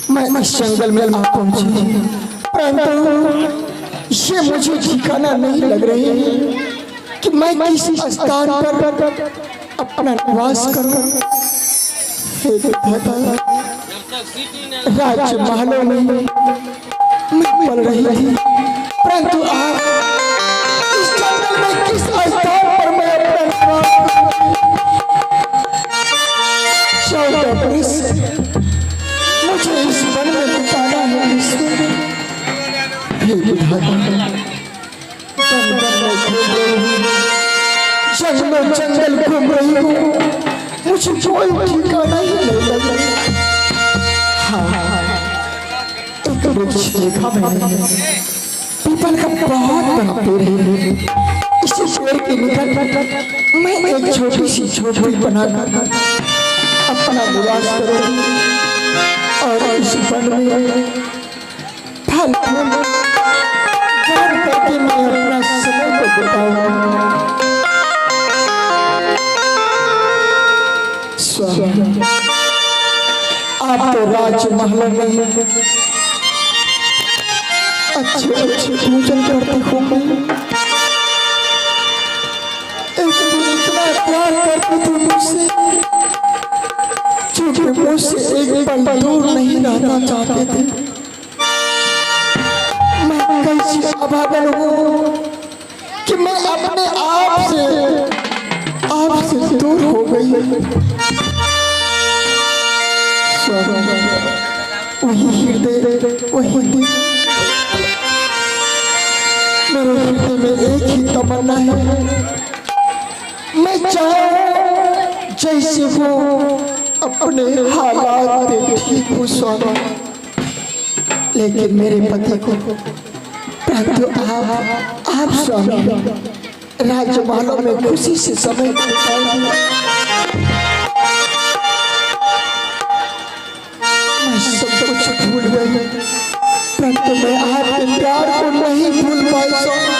मैं इस जंगल में आ पहुंची, परंतु ये मुझे ठिकाना नहीं लग रही कि मैं किस स्थान पर अपना निवास करूं। राजमहलों में मैं पल रही थी, परंतु आप इस जंगल में किस स्थान पर मैं अपना निवास करूं। मुझे इस वन में बिताना है। जंगल घूम रही हूँ, मुझे कोई ठिकाना ही नहीं लग रहा। एक वृक्ष देखा मैंने, पीपल का बहुत बड़ा पेड़ है। इस पेड़ के निकट मैं एक छोटी सी झोपड़ी बनाकर अपना निवास करूंगी और इस वन में फल फूल जान करके मैं अपना समय को बिताऊंगा। आप तो राजमहल में अच्छे अच्छे भोजन करते होंगे, इतना प्यार करते थे मुझसे, जो मुझसे एक पल दूर नहीं रहना चाहते थे। मैं कैसी अभागन हूँ कि मैं अपने आप से दूर हो गई। वही हृदय, वही दिल, मेरे हृदय में एक ही तमन्ना है, मैं चाहूं जैसे वो अपने हालात में ठीक हो स्वामी, लेकिन मेरे पति को, परंतु आप स्वामी राजमहलों में खुशी से समय बिताएंगे। मैं सब कुछ भूल गई, परंतु मैं आपके प्यार को नहीं भूल पाई स्वामी।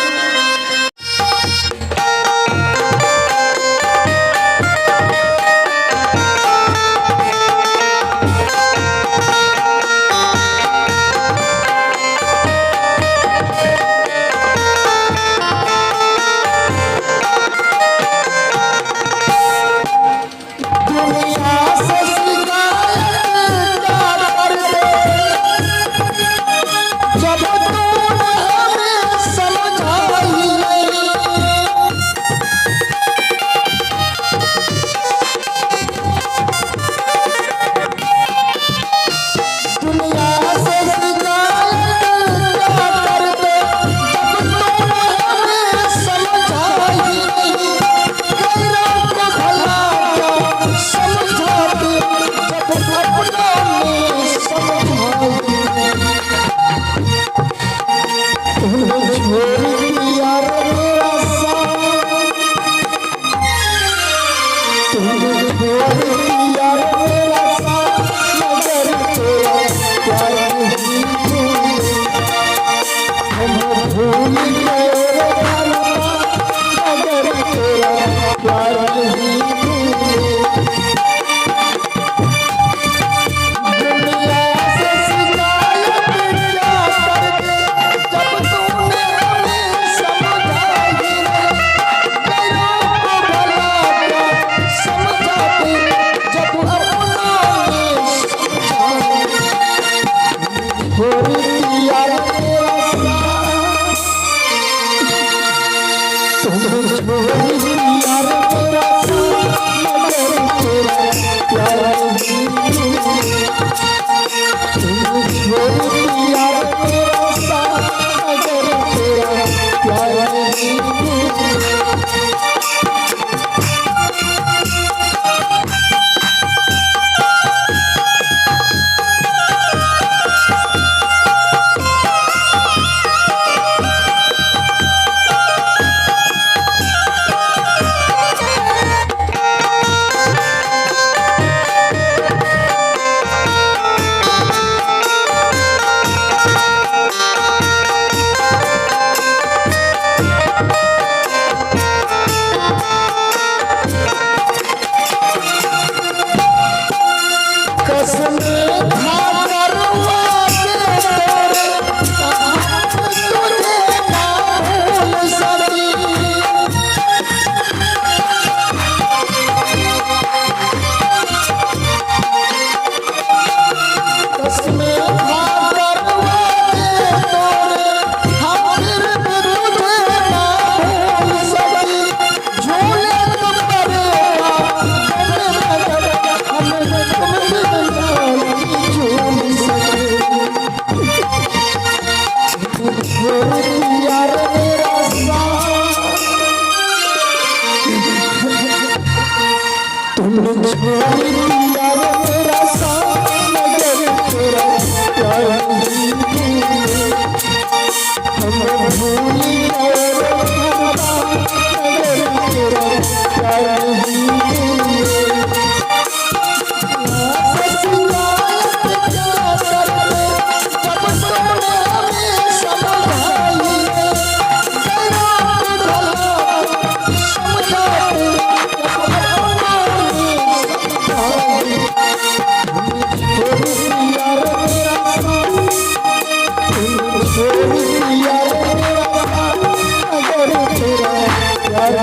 प्यार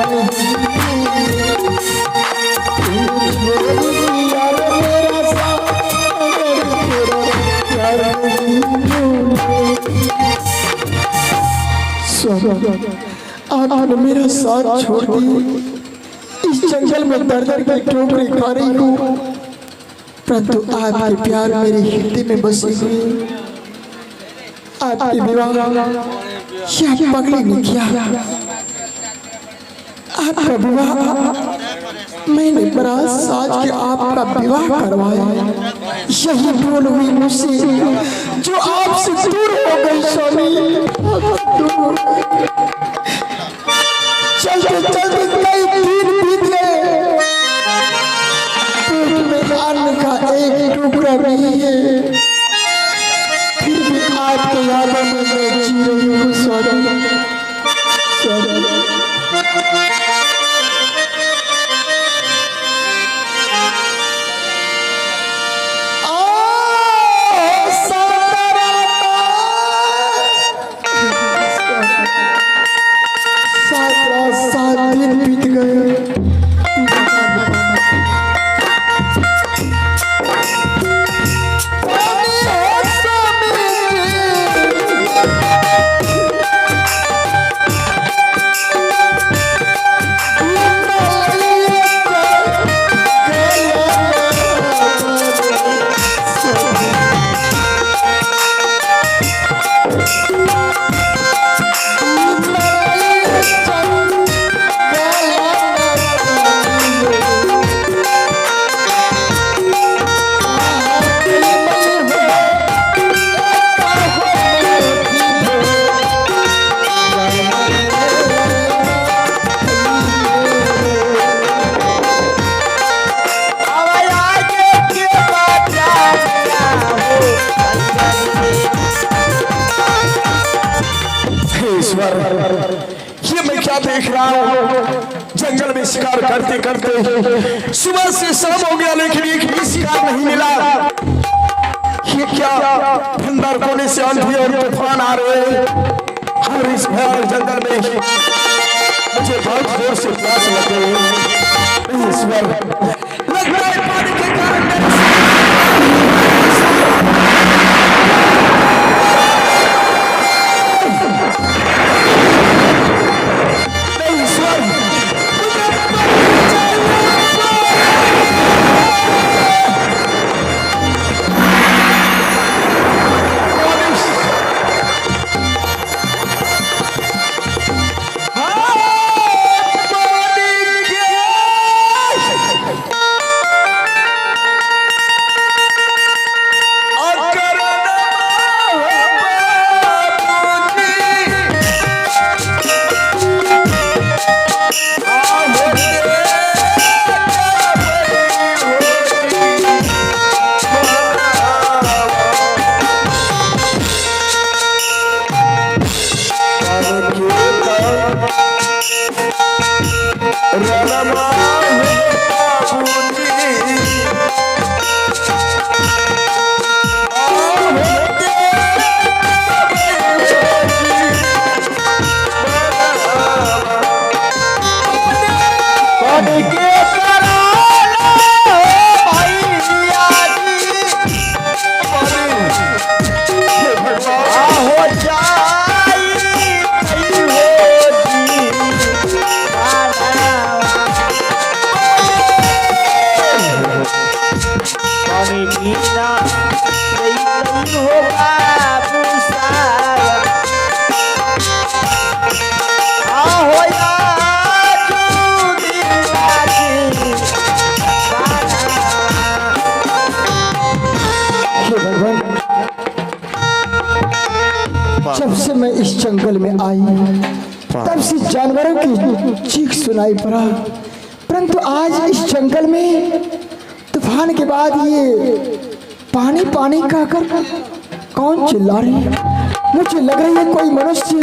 आपने मेरा साथ छोड़ दिया, इस जंगल में दर दर की ठोकरें खा रही हूँ, परंतु आपके प्यार मेरे हृदय में बसे हुए। आपके विवाह यह पगड़ी ने किया, आपका विवाह मैंने बारात साज के आपका विवाह करवाया। यही भूल हुई मुझसे जो आपसे दूर हो गई स्वामी। चलते चलते कई दिन बीत गए, पेट में अन्न का एक टुकड़ा नहीं है, फिर भी आपके यादों में मैं जी रही हूँ स्वामी। ये मैं क्या देख रहा हूँ? जंगल में शिकार करते करते सुबह से शाम हो गया, लेकिन एक भी शिकार नहीं मिला। ये क्या अंदर कोने से आंधी और तूफान आ रहे हैं, और इस भयानक जंगल में मुझे बहुत जोर से प्यास लग गई। ईश्वर, लगता है पानी के कारण जब से मैं इस जंगल में आई तब से जानवरों की चीख सुनाई पड़ा, परंतु आज इस जंगल में तूफान के बाद ये पानी पानी कहकर कौन चिल्ला रही है? मुझे लग रही है कोई मनुष्य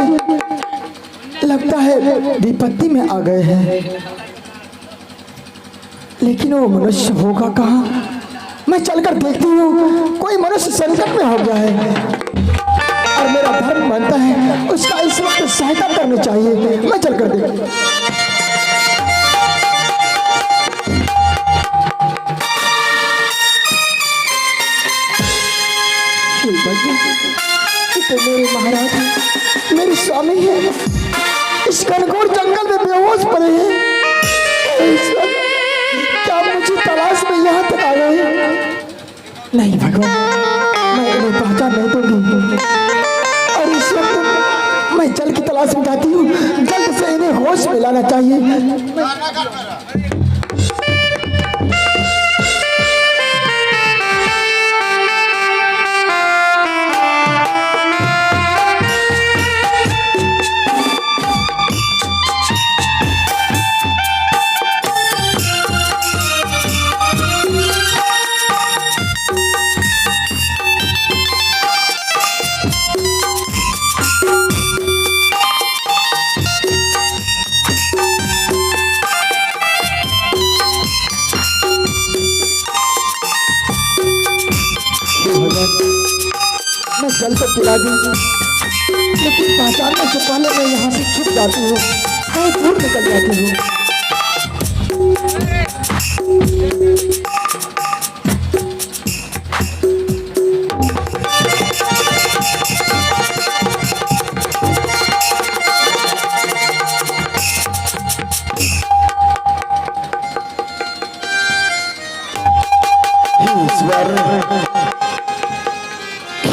लगता है विपत्ति में आ गए हैं, लेकिन वो मनुष्य होगा कहाँ? मैं चलकर देखती हूँ कोई मनुष्य संकट में हो गया है और मेरा धर्म मानता है उसका इस वक्त सहायता करनी चाहिए। मैं चलकर देखती हूँ। भगवान, ये तो मेरे महाराज मेरे स्वामी है, इस घनघोर जंगल में बेहोश पड़े हैं। ईश्वर, क्या मुझे तलाश में यहाँ तक आ गए? नहीं भगवान, मैं इन्हें पहचान नहीं दूंगी। और इस वक्त मैं जल की तलाश में जाती हूँ, जल्द से इन्हें होश में लाना चाहिए। मैं जल तो पिला दी, लेकिन पहचानने से पहले मैं यहाँ से छुप जाती हूँ, बहुत दूर निकल जाती हूँ।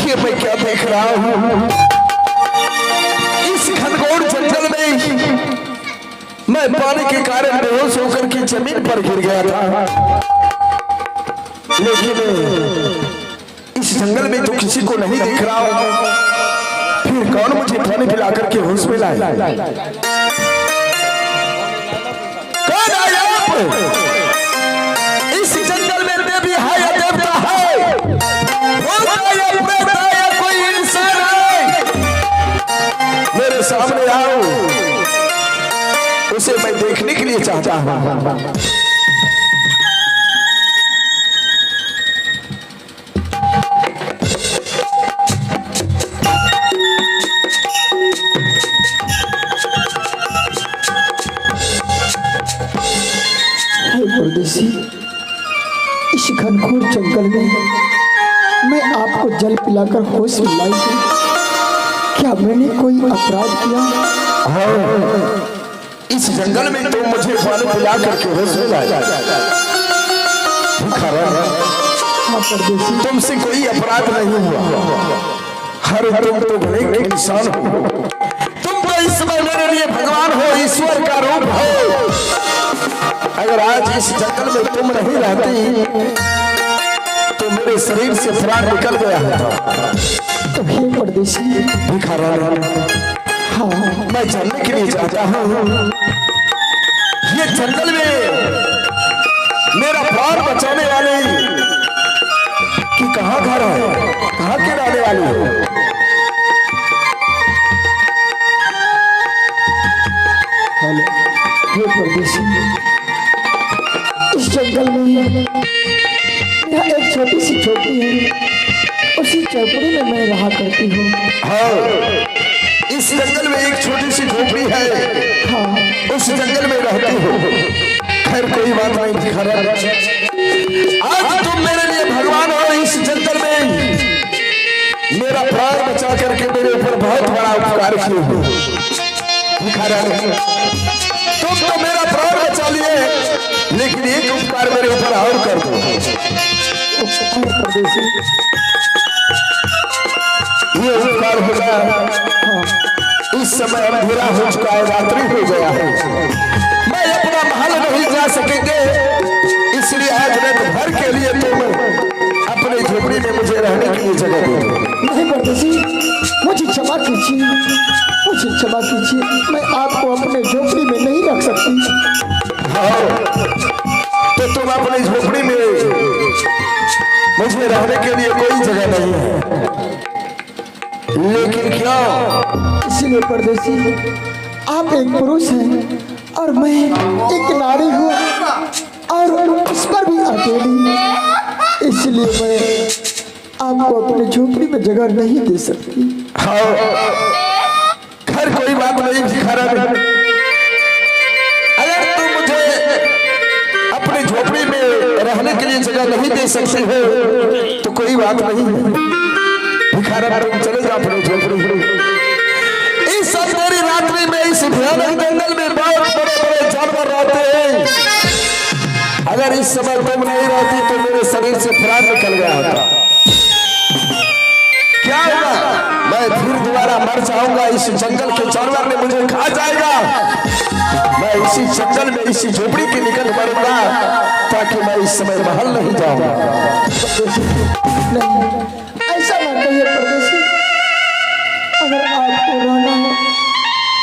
ये मैं क्या देख रहा हूँ? इस घनघोर जंगल में मैं पानी के कारण बेहोश होकर के जमीन पर गिर गया था, लेकिन इस जंगल में तो किसी को नहीं देख रहा हूँ। फिर कौन मुझे पानी पिला करके होश में लाए? कौन आया आप? इस जंगल में देवी है या देवता है? मेरे सामने आओ, उसे मैं देखने के लिए चाहता हूं। परदेसी, इस घनघोर जंगल में मैं आपको जल पिलाकर होश में लाई हूं। क्या मैंने कोई अपराध किया? हाँ, इस जंगल में तुम मुझे पानी पिला करके होश में लाए। हाँ परदेसी, तुमसे कोई अपराध नहीं हुआ। हर तुम तो भले इंसान हो, तुम तो इस समय मेरे लिए भगवान हो, ईश्वर का रूप हो। अगर आज इस जंगल में तुम नहीं रहती तो मेरे शरीर से प्राण निकल गया होता। तो हे परदेसी, हाँ, मैं जानने के लिए चाहता हूँ, ये जंगल में मेरा प्राण बचाने वाले कि कहाँ घर है, कहाँ के रहने वाले हो? हे परदेसी, इस जंगल में यहाँ एक छोटी सी झोपड़ी है, उसी झोपड़ी में मैं रहा करती हूँ। हाँ, इस जंगल में एक छोटी सी झोपड़ी है। हाँ, उस जंगल में रहती हो। खैर कोई बात नहीं भिखारा, आज तुम मेरे लिए भगवान हो। इस जंगल में मेरा प्राण बचा करके मेरे ऊपर बहुत बड़ा उपकार किए हो। भिखारा, तुम तो मेरा प्राण बचा लिए, लेकिन एक उपकार मेरे ऊपर और कर दो। ये उपकार होगा, इस समय अंधेरा हो चुका है, रात्रि हो गया है, मैं अपना महल नहीं जा सकेंगे, इसलिए आज रात भर के लिए तुम अपने झोपड़ी में मुझे रहने के लिए जगह दो। नहीं परदेसी, मुझे क्षमा कीजिए, मुझे क्षमा कीजिए, मैं आपको अपने झोपड़ी में नहीं रख सकती। हाँ, तो तुम अपनी झोपड़ी में मुझे रहने के लिए कोई जगह नहीं है, लेकिन क्या? इसलिए परदेसी, आप एक पुरुष हैं और मैं एक नारी हूँ, और उस पर भी अकेली, इसलिए मैं आपको अपने झोपड़ी में जगह नहीं दे सकती। हाँ, खैर कोई बात नहीं भिखारा, अगर तुम मुझे अपनी झोपड़ी में रहने के लिए जगह नहीं दे सकते हो तो कोई बात नहीं है। भिखारन तुम चले जाओ अपने झोपड़ी। इस अंधेरी रात्रि में इस भयानक जंगल में बहुत बड़े बड़े जानवर रहते हैं। अगर इस समय तुम नहीं रहती तो मेरे शरीर से प्राण निकल गया होता। क्या होगा? मैं फिर दोबारा मर जाऊंगा। इस जंगल के जानवर ने मुझे खा जाएगा। मैं इसी जंगल में इसी झोपड़ी के निकल मरूंगा ताकि मैं इस समय महल नहीं जाऊंगा। नहीं, ऐसा ना कहिए परदेसी। अगर आपको रहना है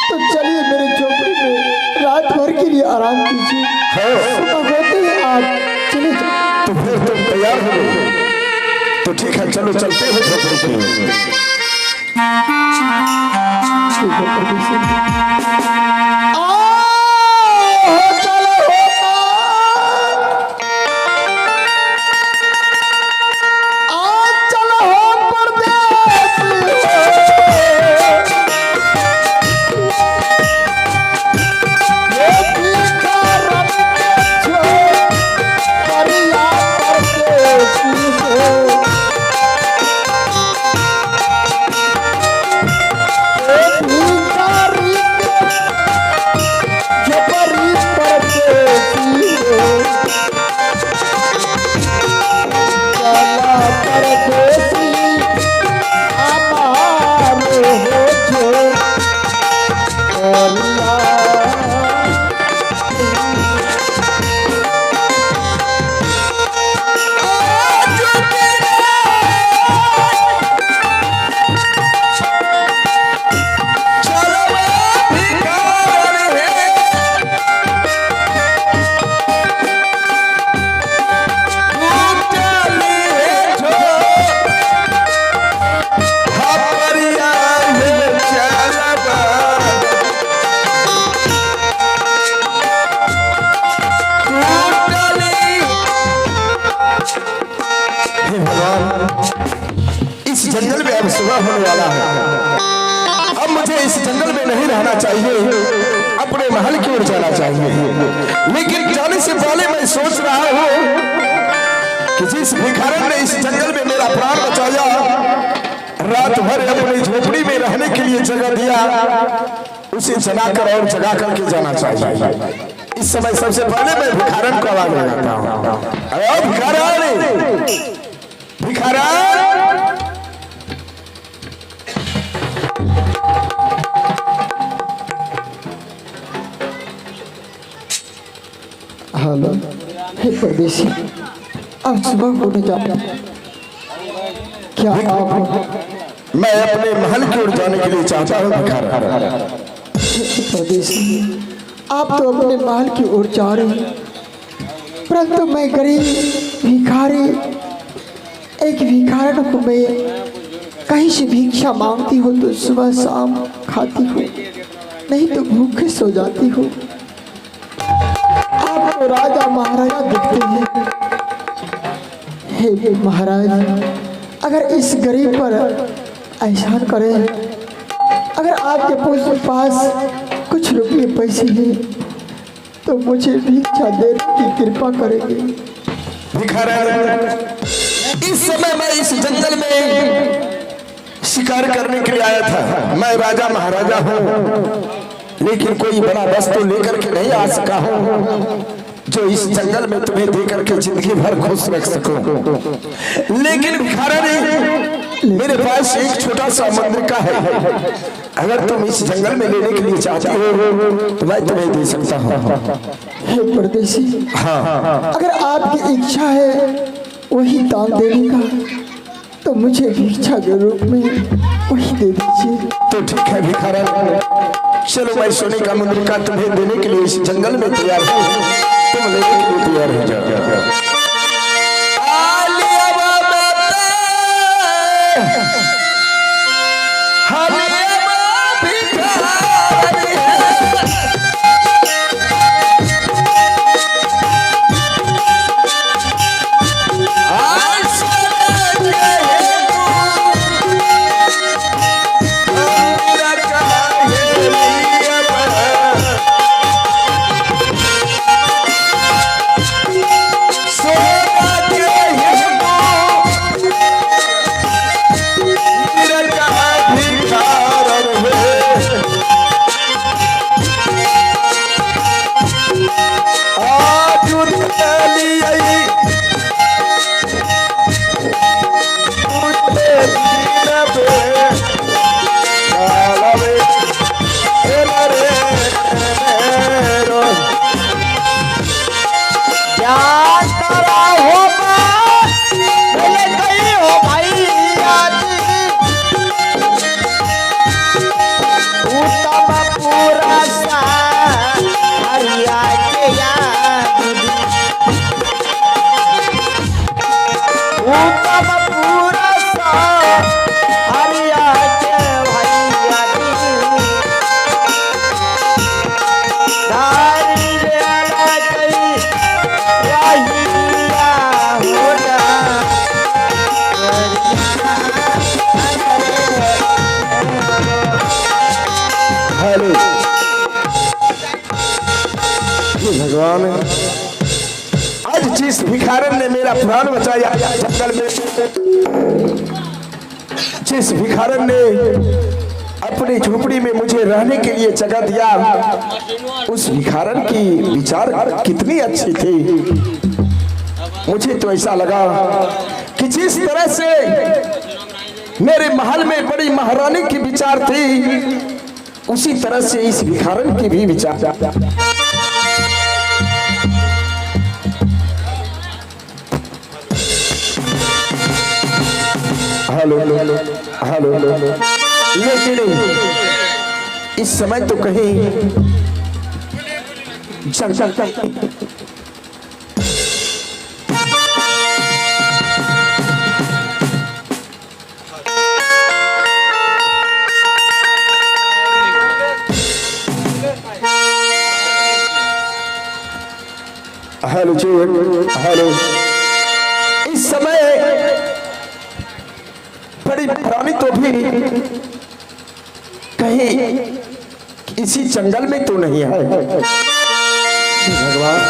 तो चलिए मेरे झोपड़ी में रात भर के लिए आराम कीजिए। सुबह होते ही आप चले जाओ। तो फिर तुम तैयार हो गए तो ठीक है, चलो चलते हैं झोपड़ी की। ठीक है परदेसी। इस जंगल में अब सुबह होने वाला है। अब मुझे इस जंगल में नहीं रहना चाहिए, अपने महल की ओर जाना चाहिए। लेकिन जाने से पहले मैं सोच रहा हूँ कि जिस भिखारन ने इस जंगल में मेरा प्राण बचाया, रात भर अपनी झोपड़ी में रहने के लिए जगह दिया, उसे जलाकर और जगा करके जाना चाहिए। इस समय सबसे पहले मैं भिखारन को आवाज लगाता हूँ। भिखारन, भिखारन। हेलो, हे परदेसी, अब सुबह होने जाता। क्या आप? मैं अपने महल की ओर जाने के लिए चाहता हूँ भिखारन। परदेसी, आप तो अपने महल की ओर जा रहे हैं, परंतु मैं गरीब भिखारी, एक भिखारन को मैं कहीं से भिक्षा मांगती हो तो सुबह शाम खाती हो, नहीं तो भूखे सो जाती हो। आप तो राजा महाराजा दिखते हैं। हे महाराज, अगर इस गरीब पर एहसान करें, अगर आपके पास कुछ रुपये पैसे हैं तो मुझे भिक्षा देने की कृपा करेंगे। भिखारन, इस समय मैं इस जंगल में शिकार करने के लिए आया था। मैं राजा महाराजा हूँ, लेकिन कोई बड़ा वस्तु लेकर के नहीं आ सका हूँ जो इस जंगल में तुम्हें देकर के जिंदगी भर खुश रख सकूं। लेकिन भिखारन, मेरे पास एक छोटा सा मंदिर का है। अगर तुम इस जंगल में लेने के लिए चाहती हो तो मैं तुम्हें दे सकता हूँ। हे परदेसी, हाँ, अगर आपकी इच्छा है वही दान देने का तो मुझे भिक्षा के रूप में वही दे दीजिए। तो ठीक है भिखारन, चलो मैं सोने का मंदिर का तुम्हें देने के लिए इस जंगल में तैयार हूँ, तुम लेने के लिए तैयार हो जाओ। भगवान, आज जिस भिखारन ने मेरा प्राण बचाया जंगल में, जिस भिखारन ने अपनी झोपड़ी में मुझे रहने के लिए जगह दिया, उस भिखारन की विचार कितनी अच्छी थी। मुझे तो ऐसा लगा कि जिस तरह से मेरे महल में बड़ी महारानी की विचार थी, उसी तरह से इस भिखारन की भी विचार। हेलो हेलो हेलो, लेकिन इस समय तो कहीं हेलो जी, हेलो, इस समय बड़ी पुरानी तो भी कहीं इसी जंगल में तो नहीं है। भगवान,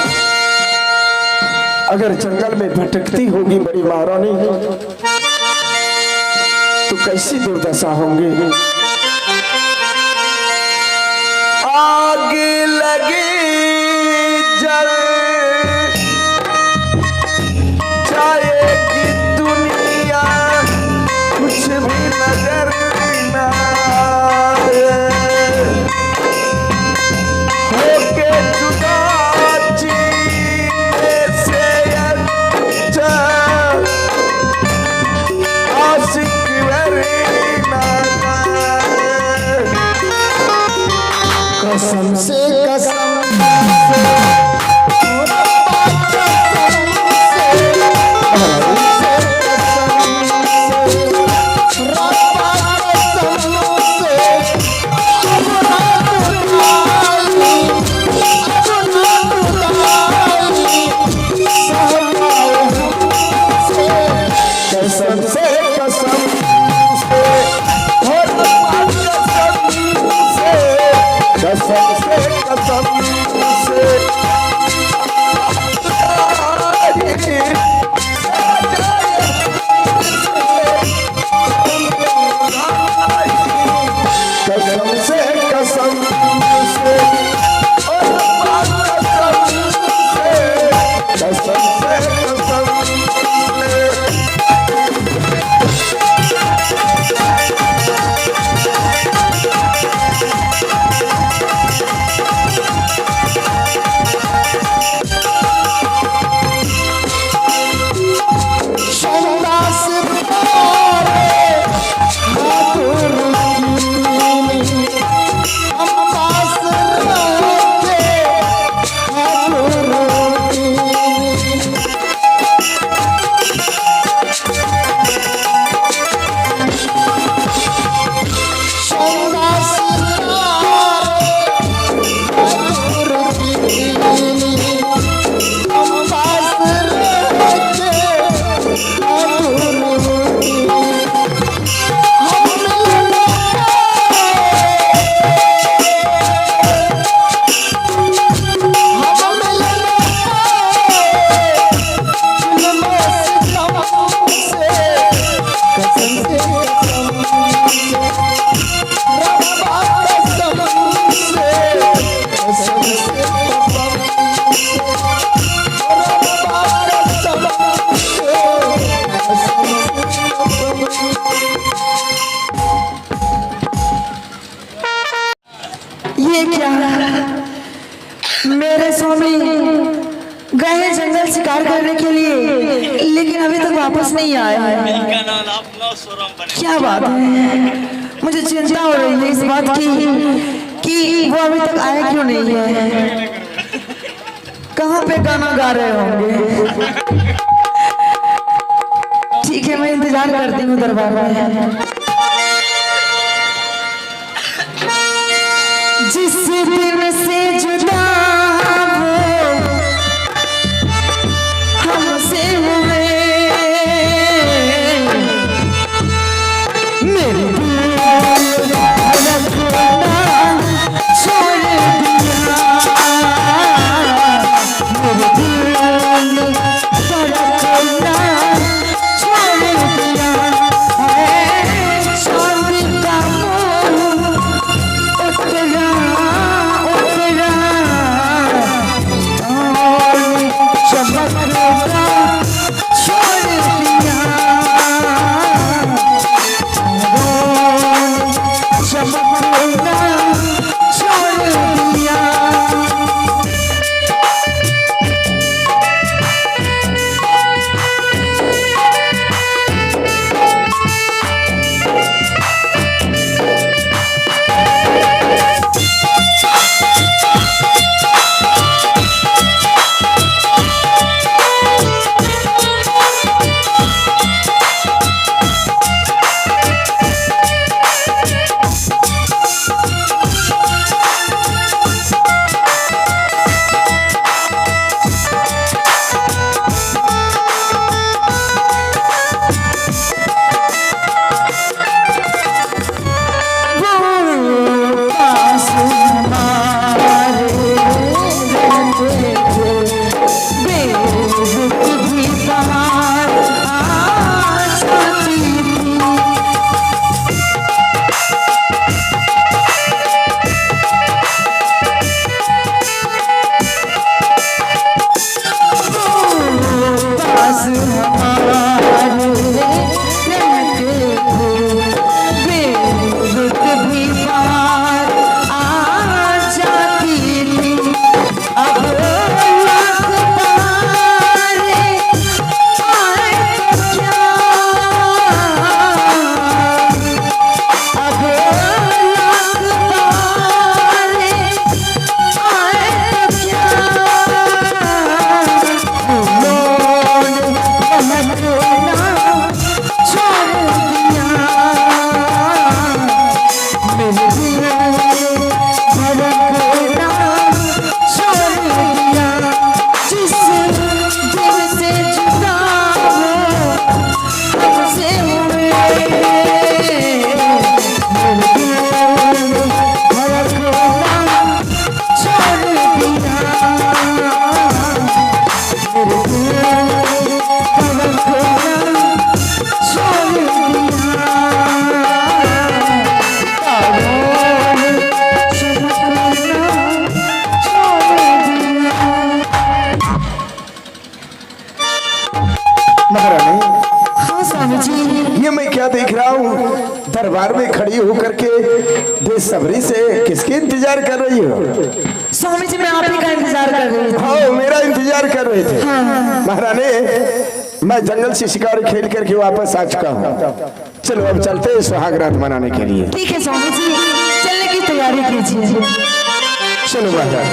अगर जंगल में भटकती होगी बड़ी महारानी तो कैसी दुर्दशा होंगी। आग लगी जल जाएगी दुनिया, कुछ भी नजर ना होके जुदा जीने से अच्छा आशिक वरना। कसम से कसम ये क्या, मेरे स्वामी गए जंगल शिकार करने के लिए, लेकिन अभी तक वापस नहीं आए। क्या बात है, मुझे चिंता हो रही है इस बात की कि वो अभी तक आए क्यों नहीं है। कहाँ पे गाना गा रहे होंगे। ठीक है, मैं इंतजार करती हूँ दरबार में। जिस दिन से जुदा वो हमसे हुए, मेरे दिल धड़कना छोड़ दिया। महारानी, हाँ स्वामी जी। ये मैं क्या देख रहा हूँ? दरबार में खड़ी होकर के बेसब्री से किसके इंतजार कर रही हो? स्वामी जी मैं आप ही का इंतजार कर रही थी। हाँ, मेरा इंतजार कर रहे थे। महारानी, मैं जंगल से शिकार खेल करके वापस आ चुका हूँ। चलो अब चलते हैं सुहाग रात मनाने के लिए। ठीक है स्वामी जी, चलने की तैयारी कीजिए। चलो महाराज,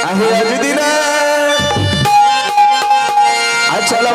आहे आज दिना चल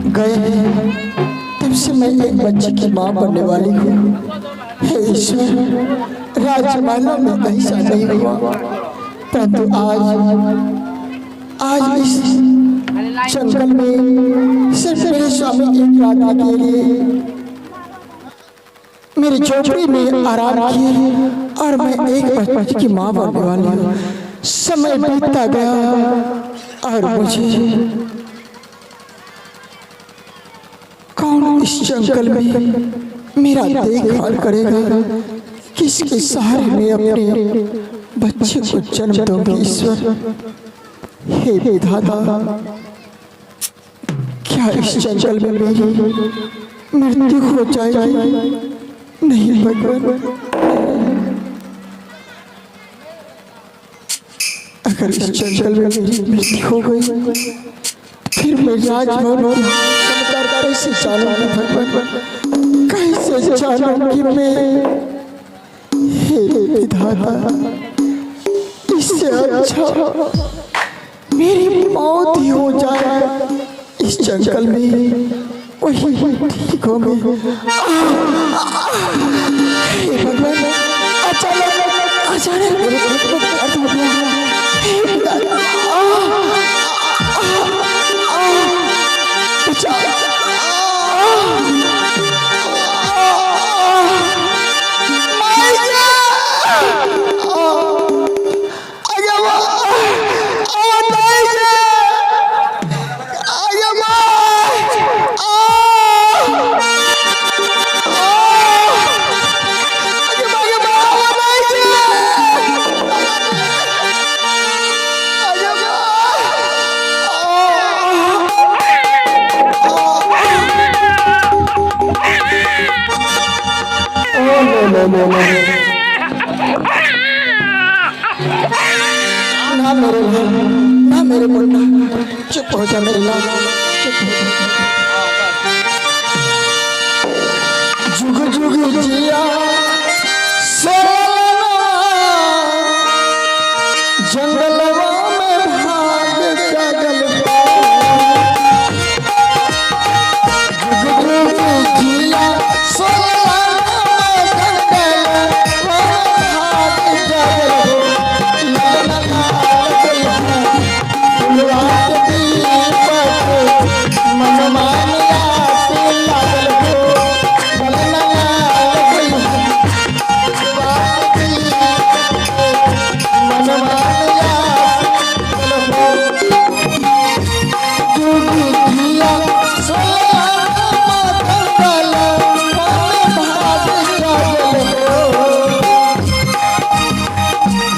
गए हैं तब से मैं एक बच्चे की माँ बनने वाली हूँ। हे ईश्वर, राजमाला में ऐसा नहीं हुआ, परंतु आज इस जंगल में सिर्फ मेरे स्वामी एक रात के लिए मेरी झोपड़ी में आराम किए और मैं एक बच्चे की माँ बनने वाली हूँ। समय बीतता गया और मुझे कौन इस जंगल में मेरा देखभाल करेगा, किसके सहारे में अपने बच्चे को जन्म दूंगी। ईश्वर, हे विधाता, क्या इस जंगल में मेरी मृत्यु हो जाएगी? नहीं भगवान, अगर इस जंगल में मेरी मृत्यु हो गई फिर मैं राजभवन कैसे जानूंगी भगवान, कैसे जानूंगी मैं? हे विधाता, इससे अच्छा मेरी मौत ही हो जाए इस जंगल में, वही ठीक हो गई। हे भगवान, अचानक मेरे पेट में दर्द हो गया। हे विधाता, ना मेरे मुन्ना, चुप हो जा मेरे लाल, चुप हो जा। जुग जुग जिया जंगलवा में भाग गगल,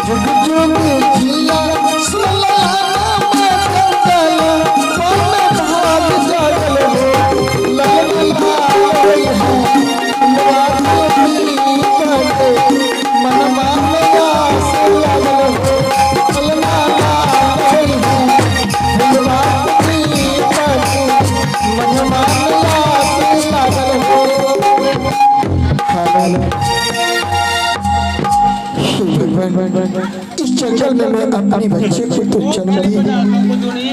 जुग जुग जिया इस जंगल में मैं अपने बच्चे को तो जन्म दी,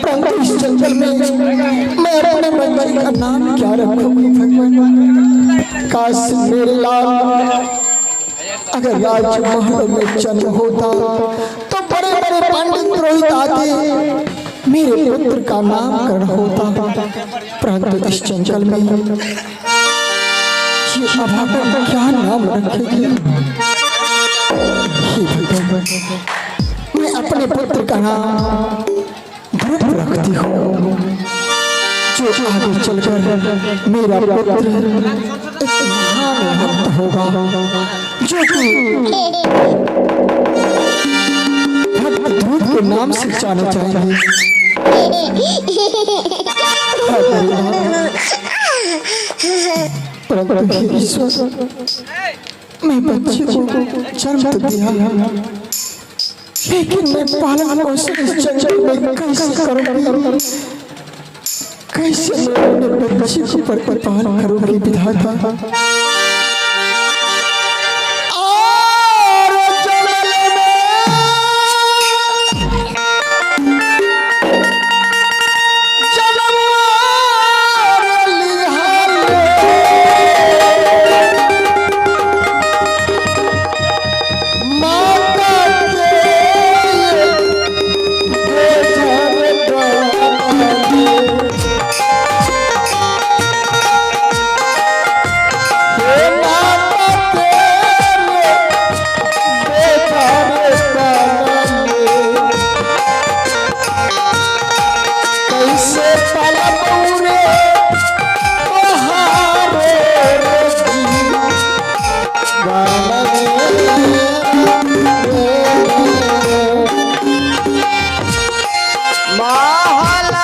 परंतु इस जंगल में मैं अपने बच्चे का नाम क्या रखूंगी भगवान? काश मेरे लाल अगर राजमहल में जन्म होता तो बड़े बड़े पंडित पुरोहित आते, मेरे पुत्र का नामकरण होता, परंतु इस जंगल में ये अभागा क्या नाम रखेगी? मैं अपने पुत्र का नाम ध्रुव रखती हूँ, जो आगे चलकर मेरा पुत्र एक महान भक्त होगा, जो कि भक्त ध्रुव के नाम से जाना जाएंगे। परंतु ईश्वर, मैं बच्चे को जन्म तो दिया, लेकिन मैं पालन पोषण इस जंगल में कैसे करूंगी? कैसे मैं अपने बच्चे को पालन करूंगी विधाता? कैसे पलबू रे बहारे